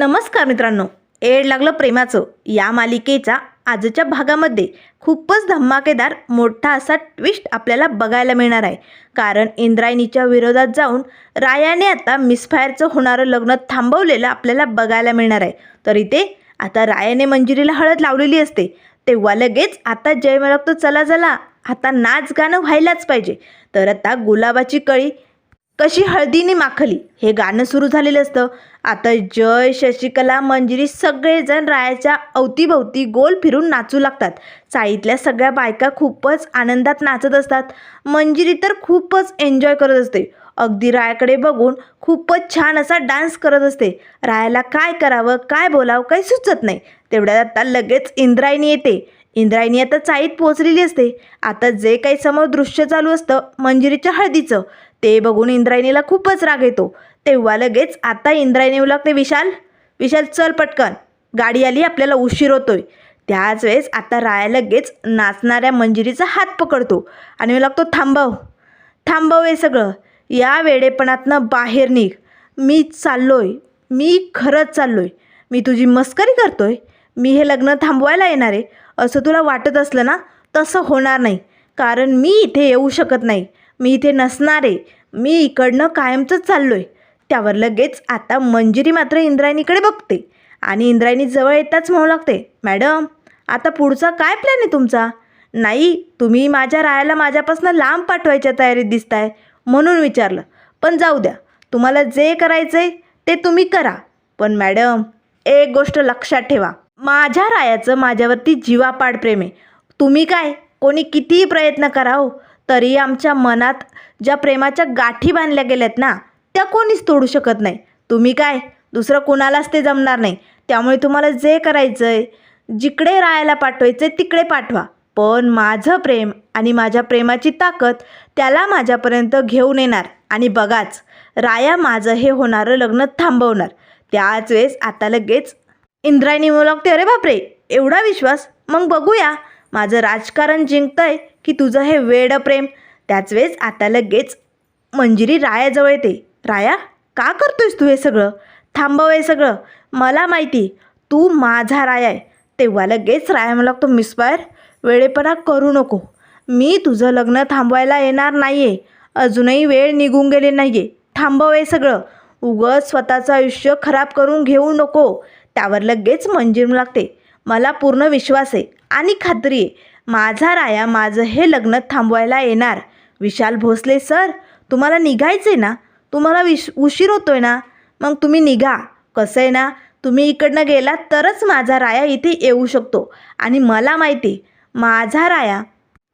नमस्कार मित्रांनो, एड लागलं प्रेमाचं या मालिकेचा आजच्या भागामध्ये खूपच धमाकेदार मोठा असा ट्विस्ट आपल्याला बघायला मिळणार आहे. कारण इंद्रायणीच्या विरोधात जाऊन रायाने आता मिसफायरचं होणारं लग्न थांबवलेलं आपल्याला बघायला मिळणार आहे. तर इथे आता रायाने मंजिरीला हळद लावलेली असते तेव्हा लगेच आता जय म्हणतो चला चला आता नाच गाणं व्हायलाच पाहिजे. तर आता गुलाबाची कळी कशी हळदीने माखली हे गाणं सुरू झालेलं असतं. आता जय, शशिकला, मंजिरी सगळेजण रायाच्या अवतीभवती गोल फिरून नाचू लागतात. चाळीतल्या सगळ्या बायका खूपच आनंदात नाचत असतात. मंजिरी तर खूपच एन्जॉय करत असते. अगदी रायाकडे बघून खूपच छान असा डान्स करत असते. रायाला काय करावं काय बोलावं काही सुचत नाही. तेवढ्यात आता लगेच इंद्रायणी येते. इंद्रायणी आता चाळीत पोचलेली असते. आता जे काही समोर दृश्य चालू असतं मंजिरीच्या हळदीचं ते बघून इंद्रायणीला खूपच राग येतो. तेव्हा लगेच आता इंद्रायणी लागते विशाल विशाल चल पटकन गाडी आली आपल्याला उशीर होतोय. त्याच वेळेस आता राया लगेच नाचणाऱ्या मंजिरीचा हात पकडतो आणि लागतो थांबव थांबव हे सगळं या वेडेपणातनं बाहेर निघ. मी चाललोय, मी खरंच चाललोय, मी तुझी मस्करी करतोय, मी हे लग्न थांबवायला येणार आहे असं तुला वाटत असलं ना तसं होणार नाही. कारण मी इथे येऊ शकत नाही, मी इथे नसणार आहे, मी इकडनं कायमचंच चाललो आहे. त्यावर लगेच आता मंजिरी मात्र इंद्रायणीकडे बघते आणि इंद्रायणी जवळ येताच म्हणू लागते मॅडम आता पुढचा काय प्लॅन आहे तुमचा? नाही तुम्ही माझ्या रायाला माझ्यापासून लांब पाठवायच्या तयारीत दिसताय म्हणून विचारलं. पण जाऊ द्या, तुम्हाला जे करायचं आहे ते तुम्ही करा. पण मॅडम एक गोष्ट लक्षात ठेवा, माझ्या रायाचं माझ्यावरती जीवापाड प्रेम आहे. तुम्ही काय कोणी कितीही प्रयत्न करा हो तरी आमच्या मनात ज्या प्रेमाच्या गाठी बांधल्या गेल्यात ना त्या कोणीच तोडू शकत नाही. तुम्ही काय दुसरं कोणालाच ते जमणार नाही. त्यामुळे तुम्हाला जे करायचं आहे जिकडे रायाला पाठवायचं आहे तिकडे पाठवा. पण माझं प्रेम आणि माझ्या प्रेमाची ताकद त्याला माझ्यापर्यंत घेऊन येणार आणि बघाच राया माझं हे होणारं लग्न थांबवणार. त्याच वेळेस आता लगेच इंद्रायणी लागते अरे बापरे एवढा विश्वास, मग बघूया माझं राजकारण जिंकतंय की तुझं हे वेडं प्रेम. त्याच वेळेस आता लगेच मंजिरी रायाजवळ येते. राया का करतोयस तू हे सगळं? थांबव हे सगळं, मला माहिती तू माझा राया आहे. तेव्हा लगेच राया मला लागतो मिसफायर वेळेपणा करू नको, मी तुझं लग्न थांबवायला येणार नाही आहे. अजूनही वेळ निघून गेली नाही आहे, थांबव हे सगळं, उगाच स्वतःचं आयुष्य खराब करून घेऊ नको. त्यावर लगेच मंजिरी लागते मला पूर्ण विश्वास आहे आणि खात्री आहे माझा राया माझं हे लग्न थांबवायला येणार. विशाल भोसले सर तुम्हाला निघायचं आहे ना, तुम्हाला उशीर होतोय ना, मग तुम्ही निघा. कसं आहे ना तुम्ही इकडनं गेलात तरच माझा राया इथे येऊ शकतो. आणि मला माहिती माझा राया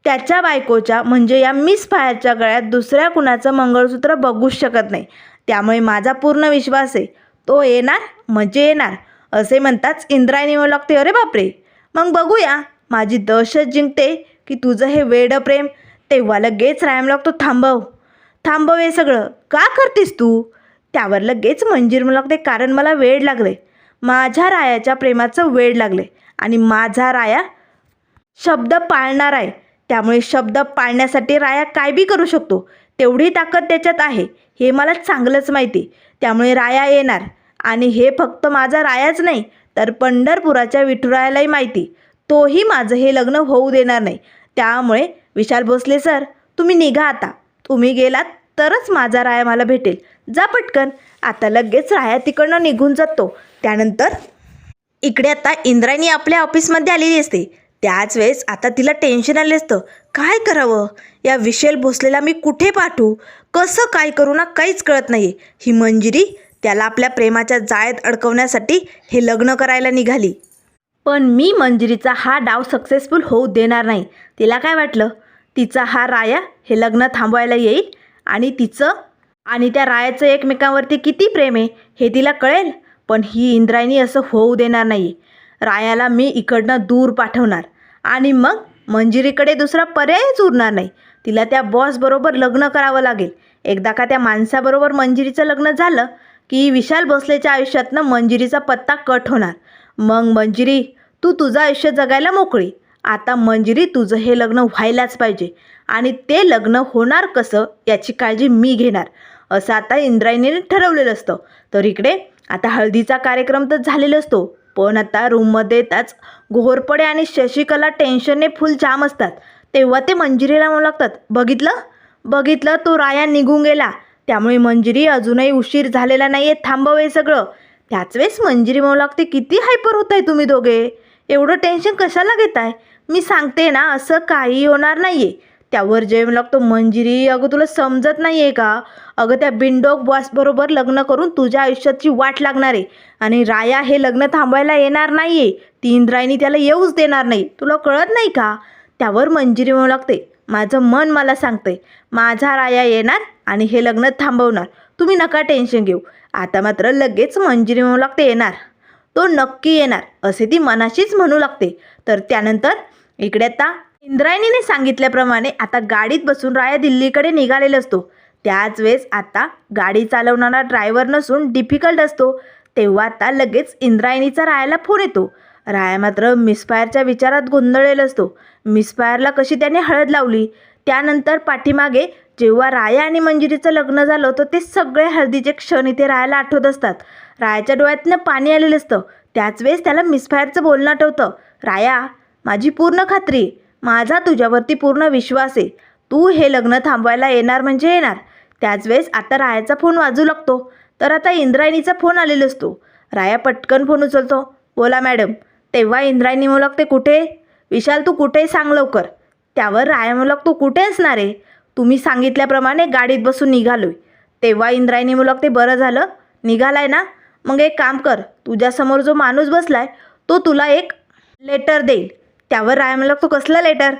त्याच्या बायकोच्या म्हणजे या मिसफायरच्या गळ्यात दुसऱ्या कुणाचं मंगळसूत्र बघूच शकत नाही. त्यामुळे माझा पूर्ण विश्वास आहे तो येणार म्हणजे येणार. असे म्हणताच इंद्रायणी म्हणू लागते अरे बापरे मग बघूया माझी दहशत जिंकते की तुझं हे वेडं प्रेम. तेव्हा लगेच राया लागतो थांबव थांबव हे सगळं का करतेस तू? त्यावर लगेच मंजिरी म्हणू लागते कारण मला वेड लागले, माझ्या रायाच्या प्रेमाचं वेड लागले आणि माझा राया शब्द पाळणार आहे. त्यामुळे शब्द पाळण्यासाठी राया काय बी करू शकतो तेवढी ताकद त्याच्यात आहे हे मला चांगलंच माहिती. त्यामुळे राया येणार आणि हे फक्त माझा रायाच नाही तर पंढरपुराच्या विठुरायालाही माहिती, तोही माझं हे लग्न होऊ देणार नाही. त्यामुळे विशाल भोसले सर तुम्ही निघा आता, तुम्ही गेलात तरच माझा राया मला भेटेल, जा पटकन. आता लगेच राया तिकडनं निघून जातो. त्यानंतर इकडे आता इंद्रायणी आपल्या ऑफिसमध्ये आलेली असते. त्याच वेळेस आता तिला टेन्शन आले असतं काय करावं, या विशाल भोसलेला मी कुठे पाठवू, कसं काय करू ना काहीच कळत नाही. ही मंजिरी त्याला आपल्या प्रेमाच्या जाळ्यात अडकवण्यासाठी हे लग्न करायला निघाली. पण मी मंजिरीचा हा डाव सक्सेसफुल होऊ देणार नाही. तिला काय वाटलं तिचा हा राया हे लग्न थांबवायला येईल आणि तिचं आणि त्या रायाचं एकमेकांवरती किती प्रेम आहे हे तिला कळेल. पण ही इंद्रायणी असं होऊ देणार नाही. रायाला मी इकडनं दूर पाठवणार आणि मग मंजिरीकडे दुसरा पर्यायच उरणार नाही. तिला त्या बॉसबरोबर लग्न करावं लागेल. एकदा का त्या माणसाबरोबर मंजिरीचं लग्न झालं की विशाल भोसलेच्या आयुष्यातनं मंजिरीचा पत्ता कट होणार. मग मंजिरी तू तुझं आयुष्य जगायला मोकळी. आता मंजिरी तुझं हे लग्न व्हायलाच पाहिजे आणि ते लग्न होणार कसं याची काळजी मी घेणार असं आता इंद्रायणीने ठरवलेलं असतं. तर इकडे आता हळदीचा कार्यक्रम तर झालेला असतो, पण आता रूममध्ये येताच घोरपडे आणि शशिकला टेन्शनने फुल जाम असतात. तेव्हा ते मंजिरीला म्हणू लागतात, बघितलं बघितलं तो राया निघून गेला, त्यामुळे मंजिरी अजूनही उशीर झालेला नाही आहे, थांबव हे सगळं. त्याच वेळेस मंजिरी म्हणू लागते, किती हायपर होत आहे तुम्ही दोघे, एवढं टेन्शन कशाला घेताय, मी सांगते ना असं काही होणार नाही आहे. त्यावर जय म्हणू लागतो, मंजिरी अगं तुला समजत नाही आहे का, अगं त्या बिनडोक बॉसबरोबर लग्न करून तुझ्या आयुष्याची वाट लागणार आहे आणि राया हे लग्न थांबवायला येणार नाही आहे, ती इंद्रायणी त्याला येऊच देणार नाही, तुला कळत नाही का. त्यावर मंजिरी म्हणू लागते, माझं मन मला सांगतंय माझा राया येणार आणि हे लग्न थांबवणार, तुम्ही नका टेन्शन घेऊ. आता मात्र लगेच मंजिरी म्हणू लागते, येणार तो नक्की येणार असे ती मनाशीच म्हणू लागते. तर त्यानंतर इकडे आता इंद्रायणीने सांगितल्याप्रमाणे आता गाडीत बसून राया दिल्लीकडे निघालेला असतो. त्याच वेळेस आता गाडी चालवणारा ड्रायव्हर नसून डिफिकल्ट असतो. तेव्हा आता लगेच इंद्रायणीचा रायाला फोन येतो. राया मात्र मिसफायरच्या विचारात गोंधळलेला असतो. मिसफायरला कशी त्याने हळद लावली, त्यानंतर पाठीमागे जेव्हा राया आणि मंजिरीचं लग्न झालं होतं ते सगळे हळदीचे क्षण इथे रायाला आठवत असतात. रायाच्या डोळ्यातनं पाणी आलेलं असतं. त्याच वेळेस त्याला मिसफायरचं बोलणं आठवतं. राया, माझी पूर्ण खात्री आहे, माझा तुझ्यावरती पूर्ण विश्वास आहे, तू हे लग्न थांबवायला येणार म्हणजे येणार. त्याच वेळेस आता रायाचा फोन वाजू लागतो. तर आता इंद्रायणीचा फोन आलेला असतो. राया पटकन फोन उचलतो. बोला मॅडम. तेव्हा इंद्रायणी म्हणू लागते, कुठे विशाल, तू कुठे सांग लवकर. त्यावर राया म्हणू लागतो, कुठे असणार आहे, तुम्ही सांगितल्याप्रमाणे गाडीत बसून निघालोय. तेव्हा इंद्रायणी म्हणू लागते, बरं झालं निघालाय ना, मग एक काम कर, तुझ्यासमोर जो माणूस बसलाय तो तुला एक लेटर देईल. त्यावर राया म्हणू लागतो, कसलं लेटर.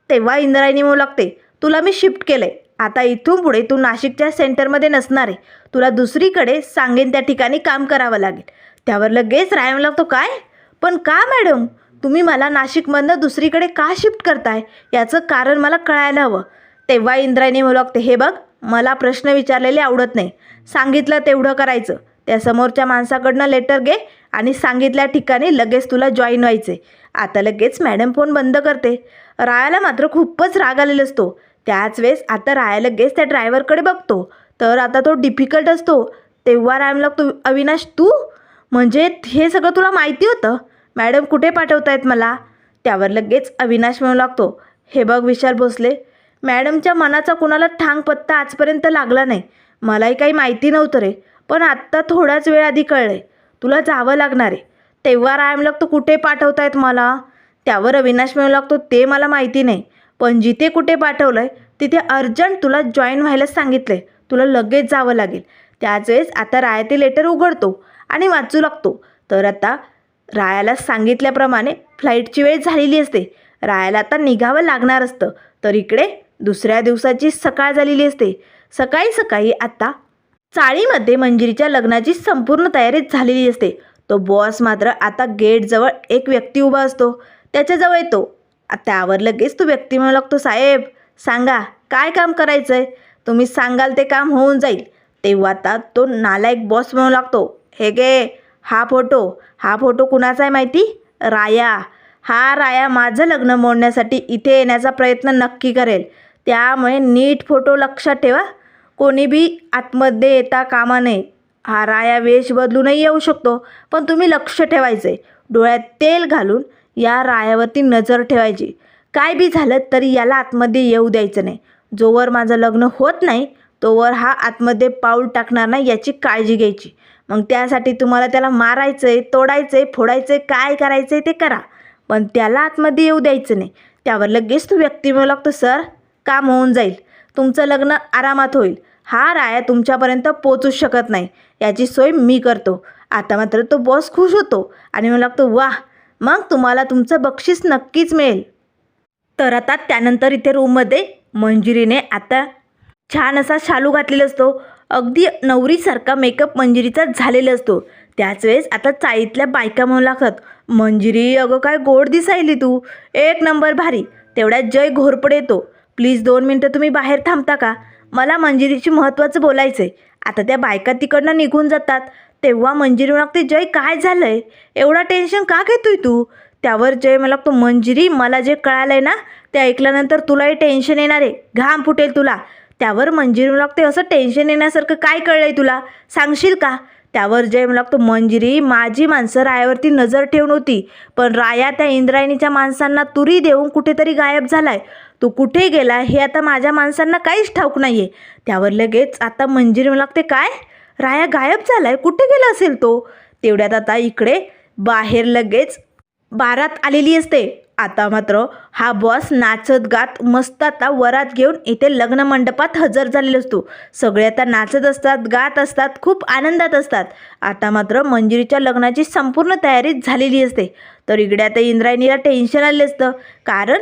तेव्हा इंद्रायणी म्हणू लागते, तुला मी शिफ्ट केलं आहे, आता इथून पुढे तू नाशिकच्या सेंटरमध्ये नसणार आहे, तुला दुसरीकडे सांगेन त्या ठिकाणी काम करावं लागेल. त्यावर लगेच राया म्हणू लागतो, काय पण का मॅडम, तुम्ही मला नाशिकमधनं दुसरीकडे का शिफ्ट करताय, याचं कारण मला कळायला हवं. तेव्हा इंद्रायणी म्हणू लागते, हे बघ, मला प्रश्न विचारलेले आवडत नाही, सांगितलं तेवढं करायचं. त्या समोरच्या माणसाकडनं लेटर घे आणि सांगितल्या ठिकाणी लगेच तुला जॉईन व्हायचे. आता लगेच मॅडम फोन बंद करते. रायाला मात्र खूपच राग आलेला असतो. त्याच वेळेस आता राया लगेच त्या ड्रायव्हरकडे बघतो. तर आता तो डिफिकल्ट असतो. तेव्हा राया म्हणू लागतो, अविनाश तू, म्हणजे हे सगळं तुला माहिती होतं, मॅडम कुठे पाठवतायत मला. त्यावर लगेच अविनाश म्हणू लागतो, हे बघ विशाल भोसले, मॅडमच्या मनाचा कुणाला ठांग पत्ता आजपर्यंत लागला नाही, मलाही काही माहिती नव्हतं रे, पण आत्ता थोड्याच वेळ आधी कळलं आहे, तुला जावं लागणार आहे. तेव्हा राया म्हणू लागतो, कुठे पाठवतायत मला. त्यावर अविनाश म्हणू लागतो, ते मला माहिती नाही, पण जिथे कुठे पाठवलं आहे तिथे अर्जंट तुला जॉईन व्हायला सांगितलं आहे, तुला लगेच जावं लागेल. त्याच वेळेस आता राया ते लेटर उघडतो आणि वाचू लागतो. तर आता रायाला सांगितल्याप्रमाणे फ्लाईटची वेळ झालेली असते. रायाला आता निघावं लागणार असतं. तर इकडे दुसऱ्या दिवसाची सकाळ झालेली असते. सकाळी सकाळी आता चाळीमध्ये मंजिरीच्या लग्नाची संपूर्ण तयारी झालेली असते. तो बॉस मात्र आता गेटजवळ एक व्यक्ती उभा असतो, त्याच्याजवळ येतो. त्यावर लगेच तो व्यक्ती म्हणू लागतो, साहेब सांगा काय काम करायचं आहे, तुम्ही सांगाल ते काम होऊन जाईल. तेव्हा आता तो नालायक बॉस म्हणू लागतो, हे गे हा फोटो कुणाचा आहे माहिती, राया. हा राया माझं लग्न मोडण्यासाठी इथे येण्याचा प्रयत्न नक्की करेल, त्यामुळे नीट फोटो लक्षात ठेवा, कोणी बी आतमध्ये येता कामा नये. हा राया वेश बदलूनही येऊ शकतो, पण तुम्ही लक्ष ठेवायचं आहे, डोळ्यात तेल घालून या रायावरती नजर ठेवायची. काय बी झालं तरी याला आतमध्ये येऊ द्यायचं नाही. जोवर माझं लग्न होत नाही तोवर हा आतमध्ये पाऊल टाकणार नाही याची काळजी घ्यायची. मग त्यासाठी तुम्हाला त्याला मारायचं आहे, तोडायचं आहे, फोडायचं आहे, काय करायचं आहे ते करा, पण त्याला आतमध्ये येऊ द्यायचं नाही. त्यावर लगेच तो व्यक्ती म्हणू लागतो, सर काम होऊन जाईल, तुमचं लग्न आरामात होईल, हा राया तुमच्यापर्यंत पोचूच शकत नाही, याची सोय मी करतो. आता मात्र तो बॉस खुश होतो आणि म्हणू लागतो, वाह, मग तुम्हाला तुमचं बक्षीस नक्कीच मिळेल. तर आता त्यानंतर इथे रूममध्ये मंजिरीने आता छान असा शालू घातलेला असतो. अगदी नवरीसारखा मेकअप मंजिरीचा झालेला असतो. त्याच वेळेस आता चाळीतल्या बायका म्हणू लागतात, मंजिरी अगं काय गोड दिसायली तू, एक नंबर भारी. तेवढ्यात जय घोरपडे येतो. प्लीज 2 मिनटं तुम्ही बाहेर थांबता का, मला मंजिरीशी महत्त्वाचं बोलायचं आहे. आता त्या बायका तिकडनं निघून जातात. तेव्हा मंजिरी लागते, जय काय झालं आहे, एवढा टेन्शन का घेतोय तू. त्यावर जय मला लागतो, मंजिरी मला जे कळालं आहे ना ते ऐकल्यानंतर तुलाही टेन्शन येणार आहे, घाम फुटेल तुला. त्यावर मंजिरी लागते, असं टेन्शन येण्यासारखं काय कळलं आहे तुला, सांगशील का. त्यावर जय म्हणू लागतो, मंजिरी माझी माणसं रायावरती नजर ठेवून होती, पण राया त्या इंद्रायणीच्या माणसांना तुरी देऊन कुठेतरी गायब झालाय. तो कुठे गेला हे आता माझ्या माणसांना काहीच ठाऊक नाहीये. त्यावर लगेच आता मंजिरी म्हणू लागते, काय राया गायब झालाय, कुठे गेला असेल तो. तेवढ्यात आता इकडे बाहेर लगेच बारात आलेली असते. आता मात्र हा बॉस नाचत गात मस्त आता वरात घेऊन इथे लग्न मंडपात हजर झालेला असतो. सगळे आता नाचत असतात, गात असतात, खूप आनंदात असतात. आता मात्र मंजिरीच्या लग्नाची संपूर्ण तयारी झालेली असते. तर इकडे आता इंद्रायणीला टेन्शन आलेलं असतं, कारण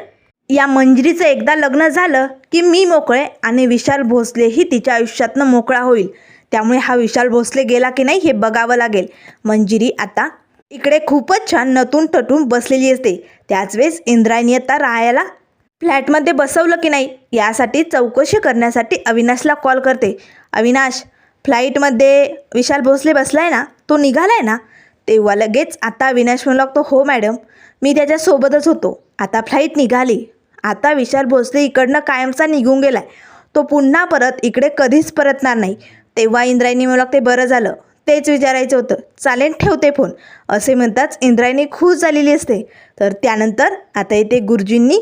या मंजिरीचं एकदा लग्न झालं की मी मोकळे आणि विशाल भोसलेही तिच्या आयुष्यातनं मोकळा होईल. त्यामुळे हा विशाल भोसले गेला की नाही हे बघावं लागेल. मंजिरी आता इकडे खूपच छान नटून टटून बसलेली असते. त्याच वेळेस इंद्रायणी आता रायाला फ्लॅटमध्ये बसवलं की नाही यासाठी चौकशी करण्यासाठी अविनाशला कॉल करते. अविनाश, फ्लाईटमध्ये विशाल भोसले बसलाय ना, तो निघालाय ना. तेव्हा लगेच आता अविनाश म्हणू लागतो, हो मॅडम, मी त्याच्यासोबतच होतो. आता फ्लाईट निघाली. आता विशाल भोसले इकडनं कायमचा निघून गेलाय. तो पुन्हा परत इकडे कधीच परतणार नाही. तेव्हा इंद्रायणी म्हणू लागते, बरं झालं, तेच विचारायचं होतं, चालेल ठेवते फोन, असे म्हणताच इंद्रायणी खुश झालेली असते. तर त्यानंतर आता इथे गुरुजींनी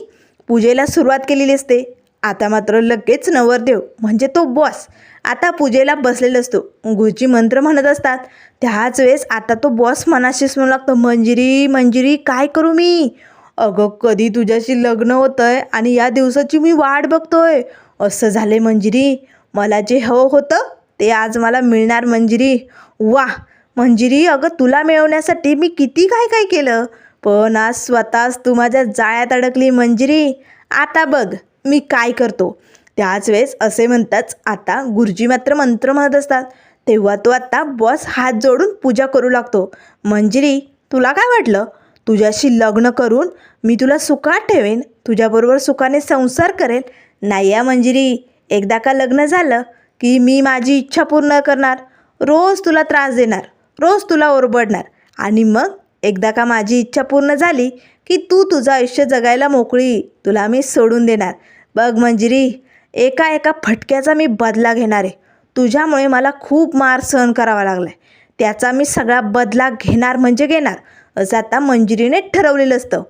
पूजेला सुरुवात केलेली असते. आता मात्र लगेच नवरदेव म्हणजे तो बॉस आता पूजेला बसलेला असतो. गुरुजी मंत्र म्हणत असतात. त्याच वेळेस आता तो बॉस मनाशीच म्हणू लागतो, मंजिरी मंजिरी काय करू मी, अगं कधी तुझ्याशी लग्न होतंय आणि या दिवसाची मी वाट बघतोय. असं झाले मंजिरी, मला जे हवं होतं ते आज मला मिळणार मंजिरी. वाह मंजिरी, अगं तुला मिळवण्यासाठी मी किती काय काय केलं, पण आज स्वतःच तू माझ्या जाळ्यात अडकली मंजिरी. आता बघ मी काय करतो. त्याच वेळेस असे म्हणताच आता गुरुजी मात्र मंत्र म्हणत असतात. तेव्हा तो आता बॉस हात जोडून पूजा करू लागतो. मंजिरी, तुला काय वाटलं, तुझ्याशी लग्न करून मी तुला सुखात ठेवेन, तुझ्याबरोबर सुखाने संसार करेल? नाही या मंजिरी, एकदा का लग्न झालं की मी माझी इच्छा पूर्ण करणार, रोज तुला त्रास देणार, रोज तुला ओरबडणार, आणि मग एकदा का माझी इच्छा पूर्ण झाली की तू तुझं आयुष्य जगायला मोकळी, तुला मी सोडून देणार. बघ मंजिरी, एका एका फटक्याचा मी बदला घेणार आहे. तुझ्यामुळे मला खूप मार सहन करावा लागला आहे, त्याचा मी सगळा बदला घेणार म्हणजे घेणार, असं आता मंजिरीने ठरवलेलं असतं.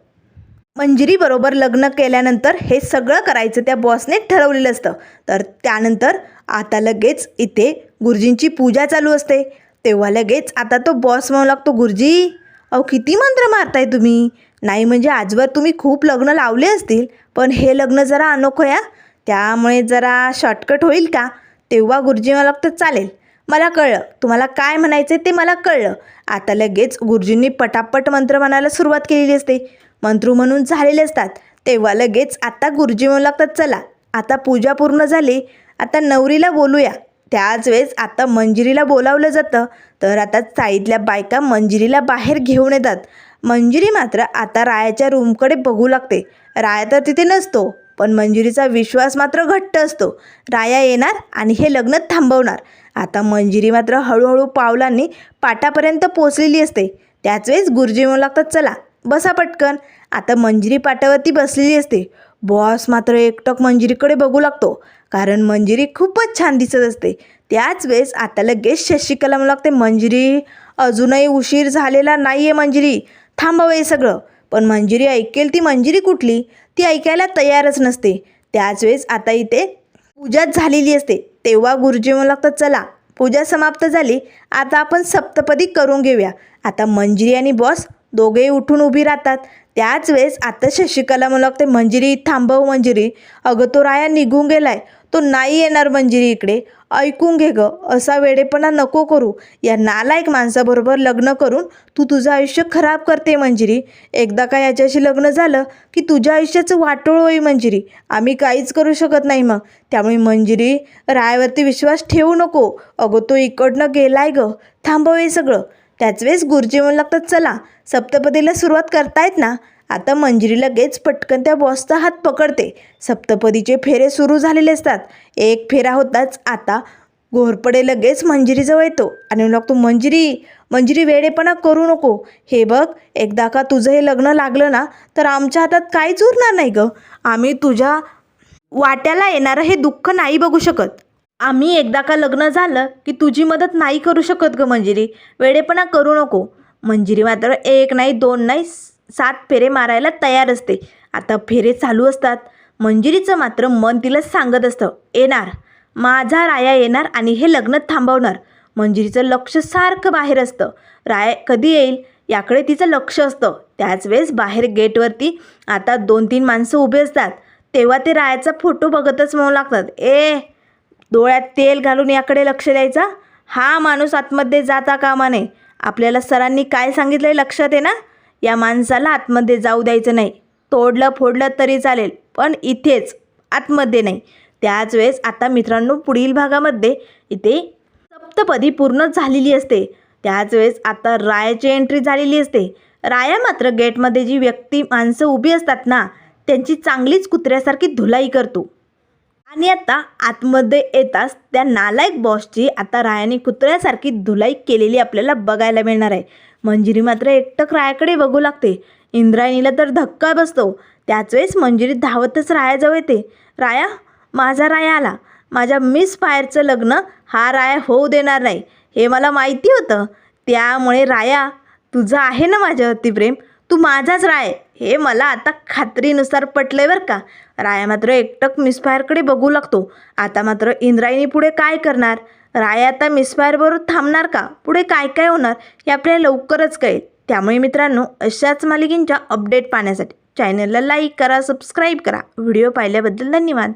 मंजिरीबरोबर लग्न केल्यानंतर हे सगळं करायचं त्या बॉसने ठरवलेलं असतं. तर त्यानंतर आता लगेच इथे गुरुजींची पूजा चालू असते. तेव्हा लगेच आता तो बॉस म्हणू लागतो, गुरुजी अहो किती मंत्र मारताय तुम्ही, नाही म्हणजे आजवर तुम्ही खूप लग्न लावले असतील, पण हे लग्न जरा अनोखं या, त्यामुळे जरा शॉर्टकट होईल का. तेव्हा गुरुजी मला लागतं, चालेल, मला कळलं, तुम्हाला काय म्हणायचं ते मला कळलं. आता लगेच गुरुजींनी पटापट मंत्र म्हणायला सुरुवात केलेली असते. मंत्र म्हणून झालेले असतात. तेव्हा लगेच आता गुरुजी म्हणू लागतात, चला आता पूजा पूर्ण झाली, आता नवरीला बोलूया. त्याच वेळेस आता मंजिरीला बोलावलं जातं. तर आता साईडल्या बायका मंजिरीला बाहेर घेऊन येतात. मंजिरी मात्र आता रायाच्या रूमकडे बघू लागते. राया तर तिथे नसतो, पण मंजिरीचा विश्वास मात्र घट्ट असतो. राया येणार आणि हे लग्न थांबवणार. आता मंजिरी मात्र हळूहळू पावलांनी पाटापर्यंत पोचलेली असते. त्याच वेळेस गुरुजी म्हणू लागतात, चला बसा पटकन. आता मंजिरी पाटावरती बसलेली असते. बॉस मात्र एकटक मंजिरीकडे बघू लागतो, कारण मंजिरी खूपच छान दिसत असते. त्याच वेळेस आता लगेच शशिकला म्हणू लागते, मंजिरी अजूनही उशीर झालेला नाही आहे मंजिरी, थांबव हे सगळं. पण मंजिरी ऐकेल ती मंजिरी कुठली, ती ऐकायला तयारच नसते. त्याच वेळेस आता इथे पूजाच झालेली असते. तेव्हा गुरुजी म्हणू लागतात, चला पूजा समाप्त झाली, आता आपण सप्तपदी करून घेऊया. आता मंजिरी आणि बॉस दोघेही उठून उभी राहतात. त्याच वेळेस आता शशिकला म्हणू लागते, मंजिरी थांबव मंजिरी, अगं तो राया निघून गेलाय, तो नाही येणार मंजिरी इकडे, ऐकून घे गं, असा वेडेपणा नको करू, या नालायक माणसाबरोबर लग्न करून तू तुझं आयुष्य खराब करते मंजिरी. एकदा का याच्याशी लग्न झालं की तुझ्या आयुष्याचं वाटोळ होई मंजिरी, आम्ही काहीच करू शकत नाही मग. त्यामुळे मंजिरी रायावरती विश्वास ठेवू नको, अगं तो इकडनं गेलाय गं, थांबव हे सगळं. त्याच वेळेस गुरुजी म्हणू लागतात, चला सप्तपदीला सुरुवात करतायत ना. आता मंजिरी लगेच पटकन त्या बॉसचा हात पकडते. सप्तपदीचे फेरे सुरू झालेले असतात. एक फेरा होताच आता घोरपडे लगेच मंजिरीजवळ येतो आणि म्हणू लागतो, मंजिरी मंजिरी वेडेपणा करू नको, हे बघ एकदा का तुझं हे लग्न लागलं ना तर आमच्या हातात काहीच उरणार नाही गं, आम्ही तुझ्या वाट्याला येणारं हे दुःख नाही बघू शकत. आम्ही एकदा का लग्न झालं की तुझी मदत नाही करू शकत ग मंजिरी, वेडेपणा करू नको. मंजिरी मात्र एक नाही दोन नाही 7 फेरे मारायला तयार असते. आता फेरे चालू असतात. मंजिरीचं मात्र मन तिला सांगत असतं, येणार, माझा राया येणार आणि हे लग्न थांबवणार. मंजिरीचं लक्ष सारखं बाहेर असतं. राया कधी येईल याकडे तिचं लक्ष असतं. त्याच वेळेस बाहेर गेटवरती आता 2-3 माणसं उभे असतात. तेव्हा ते रायाचा फोटो बघतच म्हणू लागतात, डोळ्यात तेल घालून याकडे लक्ष द्यायचा. हा माणूस आतमध्ये जाता कामा नये. आपल्याला सरांनी काय सांगितलं लक्षात आहे ना? या माणसाला आतमध्ये जाऊ द्यायचं नाही. तोडलं फोडलं तरी चालेल, पण इथेच, आतमध्ये नाही. त्याच वेळेस आता मित्रांनो पुढील भागामध्ये इथे सप्तपदी पूर्ण झालेली असते. त्याच वेळेस आता रायाची एंट्री झालेली असते. राया मात्र गेटमध्ये जी व्यक्ती माणसं उभी असतात ना, त्यांची चांगलीच कुत्र्यासारखी धुलाई करतो. आणि आता आतमध्ये येताच त्या नालायक बॉसची आता रायाने कुत्र्यासारखी धुलाई केलेली आपल्याला बघायला मिळणार आहे. मंजिरी मात्र एकटक रायाकडे बघू लागते. इंद्रायणीला तर धक्का बसतो. त्याच वेळेस मंजिरी धावतच रायाजवळ येते. राया, माझा राया आला. माझ्या मिस फायरचं लग्न हा राया होऊ देणार नाही, हे मला माहिती होतं. त्यामुळे राया, तुझं आहे ना माझ्यावरती प्रेम, तू माझाच राय, हे मला आता खात्रीनुसार पटलंय बरं का. राया मात्र एकटक मिसफायरकडे बघू लागतो. आता मात्र इंद्रायणी पुढे काय करणार? राया आता मिसफायरबरोबर थांबणार का? पुढे काय काय होणार हे आपल्याला लवकरच कळेल. त्यामुळे मित्रांनो, अशाच मालिकेंच्या अपडेट पाहण्यासाठी चॅनलला लाईक करा, सबस्क्राईब करा. व्हिडिओ पाहिल्याबद्दल धन्यवाद.